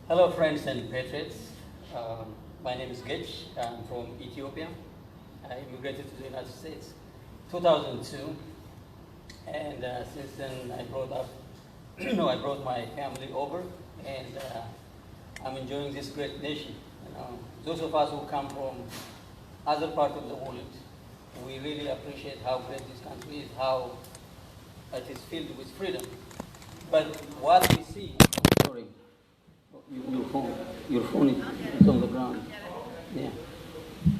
Hello, friends and patriots. My name is Getch. I'm from Ethiopia. I immigrated to the United States 2002, and since then I brought up, I brought my family over, and I'm enjoying this great nation. Those of us who come from other parts of the world, we really appreciate how great this country is, how it is filled with freedom. But what we see, sorry. Your phone is on the ground. Yeah.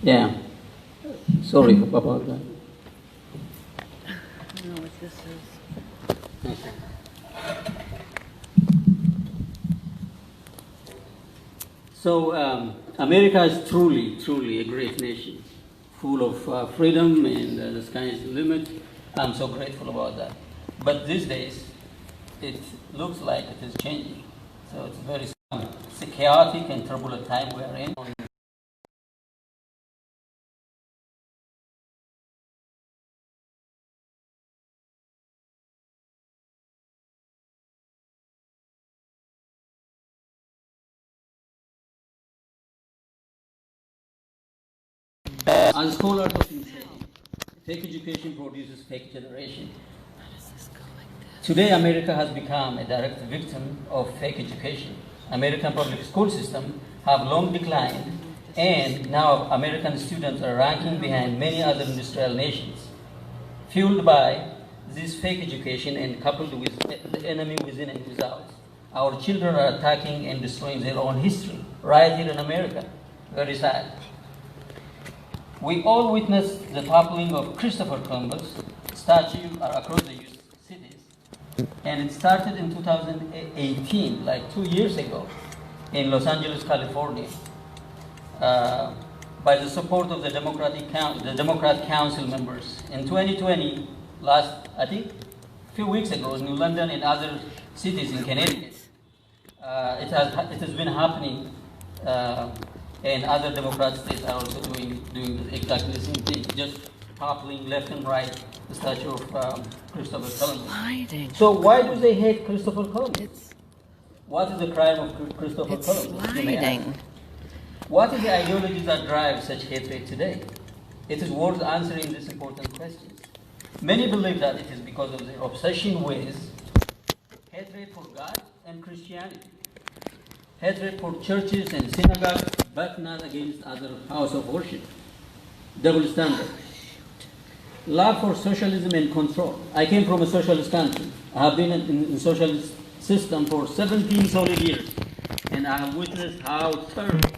Yeah. Sorry about that. I don't know what this is. Okay. So America is truly a great nation, full of freedom, and the sky is the limit. I'm so grateful about that. But these days, it looks like it is changing. So it's very it's a chaotic and turbulent time we are in. As scholars often say, fake education produces fake generation. How does this go like this? Today, America has become a direct victim of fake education. American public school system have long declined, and now American students are ranking behind many other industrial nations. Fueled by this fake education and coupled with the enemy within and without, our children are attacking and destroying their own history right here in America. Very sad. We all witnessed the toppling of Christopher Columbus statue across the US cities, and it started in 2018, like 2 years ago, in Los Angeles, California, by the support of the Democrat Council members. In 2020, I think, a few weeks ago, in New London and other cities in Connecticut, it has been happening. And other Democrat states are also doing exactly the same thing, just toppling left and right the statue of Christopher Columbus. Sliding. So why do they hate Christopher Columbus? What is the crime of Christopher It's Columbus? You may ask. sliding. What is the ideology that drives such hatred today? It is worth answering these important questions. Many believe that it is because of their obsession with hatred for God and Christianity, hatred for churches and synagogues, but not against other house of worship. Double standard. Love for socialism and control. I came from a socialist country. I have been in socialist system for 17 solid years, and I have witnessed how terrible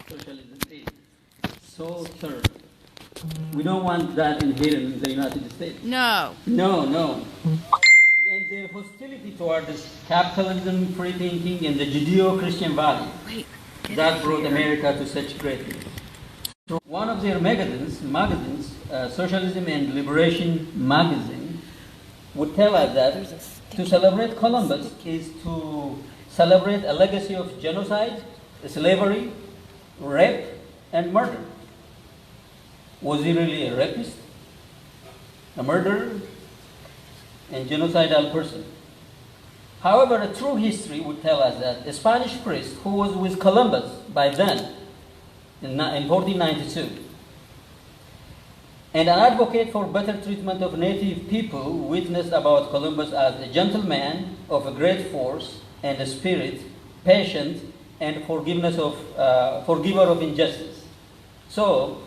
socialism is. So terrible. We don't want that in here in the United States. No. No. And their hostility toward this capitalism, free thinking, and the Judeo-Christian value Wait. that brought America to such greatness. So one of their magazines, Socialism and Liberation magazine, would tell us that to celebrate Columbus is to celebrate a legacy of genocide, slavery, rape, and murder. Was he really a rapist, a murderer, and genocidal person? However, a true history would tell us that a Spanish priest who was with Columbus by then, in 1492, and an advocate for better treatment of native people witnessed about Columbus as a gentleman of a great force and a spirit, patient, and forgiver of injustice. So,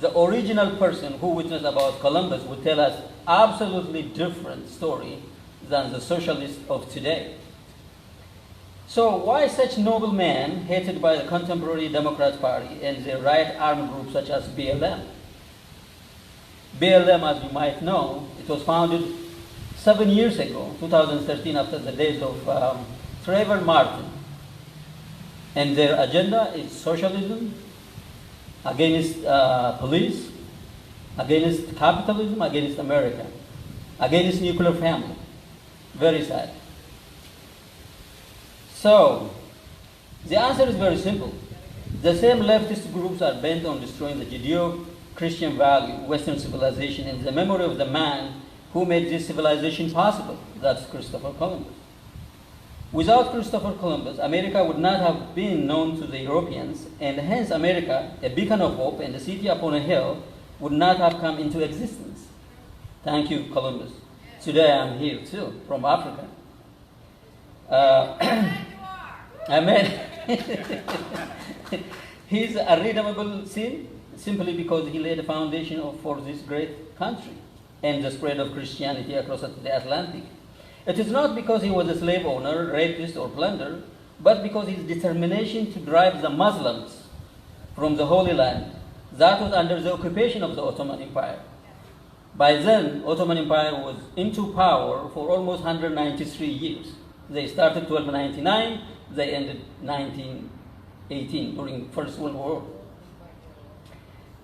the original person who witnessed about Columbus would tell us absolutely different story than the socialists of today. So why such noble man hated by the contemporary Democrat Party and their right-arm groups such as BLM? BLM, as you might know, it was founded 7 years ago, 2013, after the days of Trayvon Martin. And their agenda is socialism, against police, against capitalism, against America, against nuclear family. Very sad. So, the answer is very simple. The same leftist groups are bent on destroying the Judeo-Christian value, Western civilization, and the memory of the man who made this civilization possible. That's Christopher Columbus. Without Christopher Columbus, America would not have been known to the Europeans, and hence America, a beacon of hope and a city upon a hill, would not have come into existence. Thank you, Columbus. Today I'm here too, from Africa. Amen. He's a redeemable sin simply because he laid a foundation for this great country and the spread of Christianity across the Atlantic. It is not because he was a slave owner, rapist, or plunderer, but because his determination to drive the Muslims from the Holy Land that was under the occupation of the Ottoman Empire. By then, Ottoman Empire was into power for almost 193 years. They started 1299, they ended 1918 during First World War.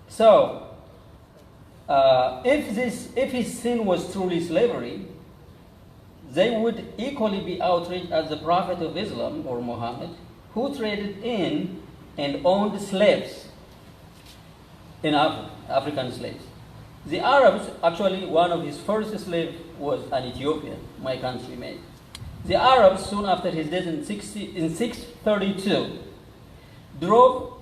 So, if his sin was truly slavery, they would equally be outraged as the Prophet of Islam, or Muhammad, who traded in and owned slaves in Africa, African slaves. The Arabs, actually, one of his first slaves was an Ethiopian, my countryman. The Arabs, soon after his death in 632, drove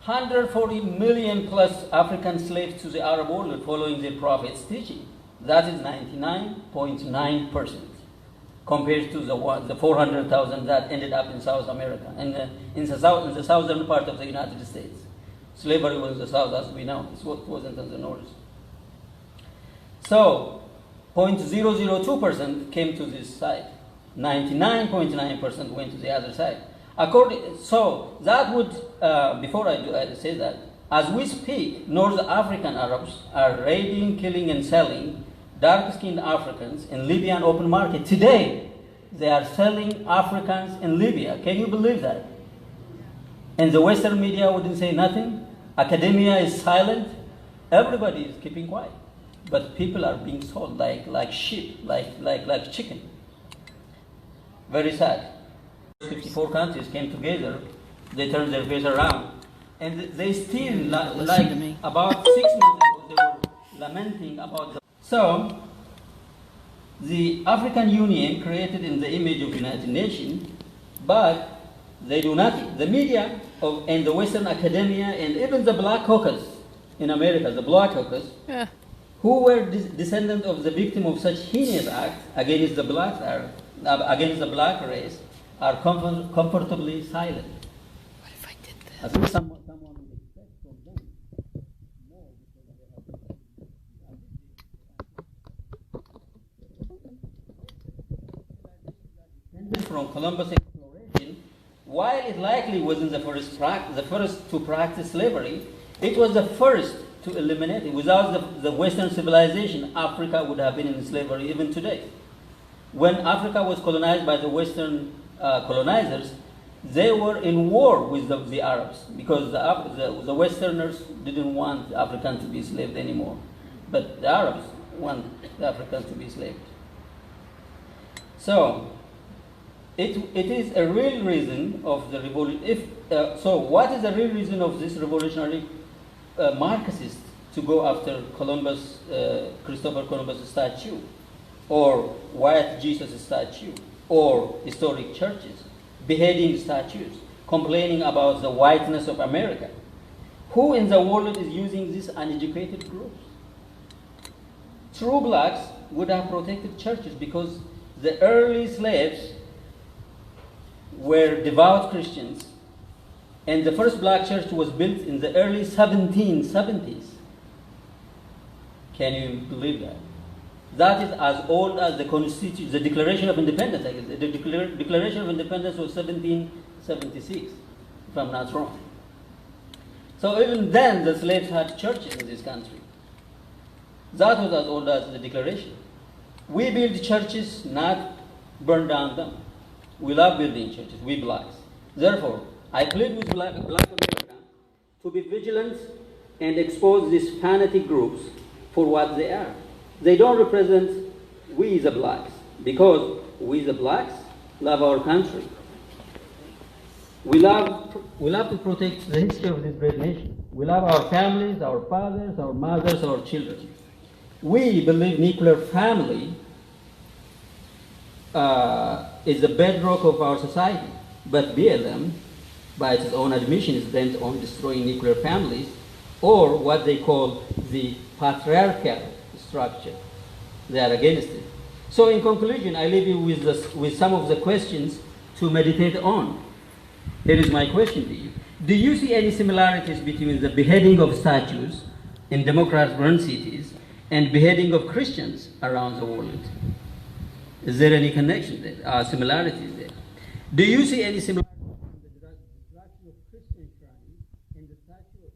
140 million plus African slaves to the Arab world following the Prophet's teaching. That is 99.9%, compared to the 400,000 that ended up in South America and in the southern part of the United States. Slavery was in the south, as we know. It wasn't in the north. So, 0.002% came to this side. 99.9% went to the other side. So that would, before I say that, as we speak, North African Arabs are raiding, killing, and selling dark-skinned Africans in Libyan open market. Today, they are selling Africans in Libya. Can you believe that? And the Western media wouldn't say nothing. Academia is silent. Everybody is keeping quiet. But people are being sold like sheep, like chicken. Very sad. 54 countries came together. They turned their face around. And they still, like about 6 months ago, they were lamenting about the... So, the African Union created in the image of United Nations, but they do nothing. The media and the Western academia and even the Black Caucus in America, the Black Caucus, who were descendants of the victim of such heinous acts against the black race, are comfortably silent. What if I did this? I think someone would expect from them more because from Columbus exploration, while it likely wasn't the first to practice slavery, it was the first to eliminate it. Without the Western civilization, Africa would have been in slavery even today. When Africa was colonized by the Western colonizers, they were in war with the Arabs because the Westerners didn't want the Africans to be enslaved anymore. But the Arabs want the Africans to be enslaved. So, it is a real reason of the revolution. So what is the real reason of this revolutionary Marxists to go after Christopher Columbus statue, or White Jesus statue, or historic churches, beheading statues, complaining about the whiteness of America? Who in the world is using these uneducated groups? True blacks would have protected churches because the early slaves were devout Christians, and the first black church was built in the early 1770s. Can you believe that? That is as old as the Constitution, the Declaration of Independence. I guess. The Declaration of Independence was 1776, if I'm not wrong. So even then, the slaves had churches in this country. That was as old as the Declaration. We build churches, not burn down them. We love building churches, we blacks. Therefore, I plead with Black America to be vigilant and expose these fanatic groups for what they are. They don't represent we the blacks, because we the blacks love our country. We love to protect the history of this great nation. We love our families, our fathers, our mothers, our children. We believe nuclear family is the bedrock of our society. But BLM, by its own admission, is bent on destroying nuclear families, or what they call the patriarchal structure. They are against it. So in conclusion, I leave you with some of the questions to meditate on. Here is my question to you. Do you see any similarities between the beheading of statues in democrat-run cities and beheading of Christians around the world? Is there any connection there, similarities there? Do you see any similarities between the destruction of Christian shrines and the statues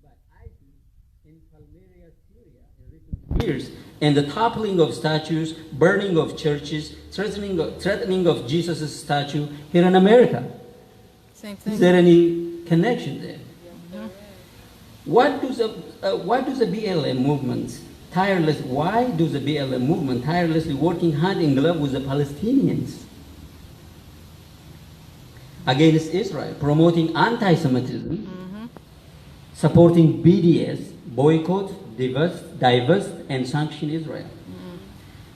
by ISIS in Palmyra, Syria in recent years, and the toppling of statues, burning of churches, threatening of Jesus' statue here in America? Same thing. Is there any connection there? Mm-hmm. Why does the BLM movement tirelessly working hand in glove with the Palestinians against Israel, promoting anti-Semitism, supporting BDS, boycott, divest, and sanction Israel,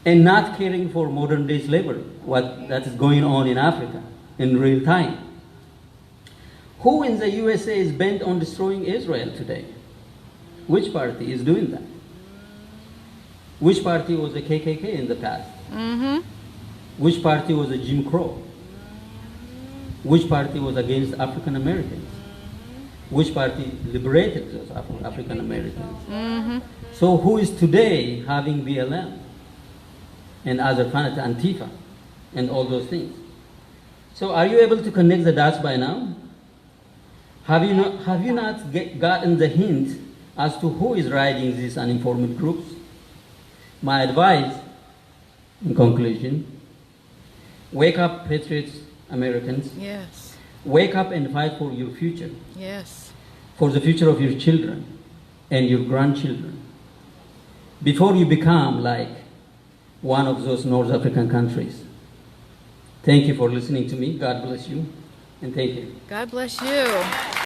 and not caring for modern-day slavery, what that is going on in Africa in real time? Who in the USA is bent on destroying Israel today? Which party is doing that? Which party was the KKK in the past? Which party was the Jim Crow? Which party was against African Americans? Which party liberated those African Americans? So who is today having BLM and other fanatics, Antifa, and all those things? So are you able to connect the dots by now? Have you not gotten the hint as to who is riding these uninformed groups? My advice, in conclusion, wake up, patriots, Americans. Yes. Wake up and fight for your future. Yes. For the future of your children and your grandchildren. Before you become like one of those North African countries. Thank you for listening to me. God bless you. And thank you. God bless you.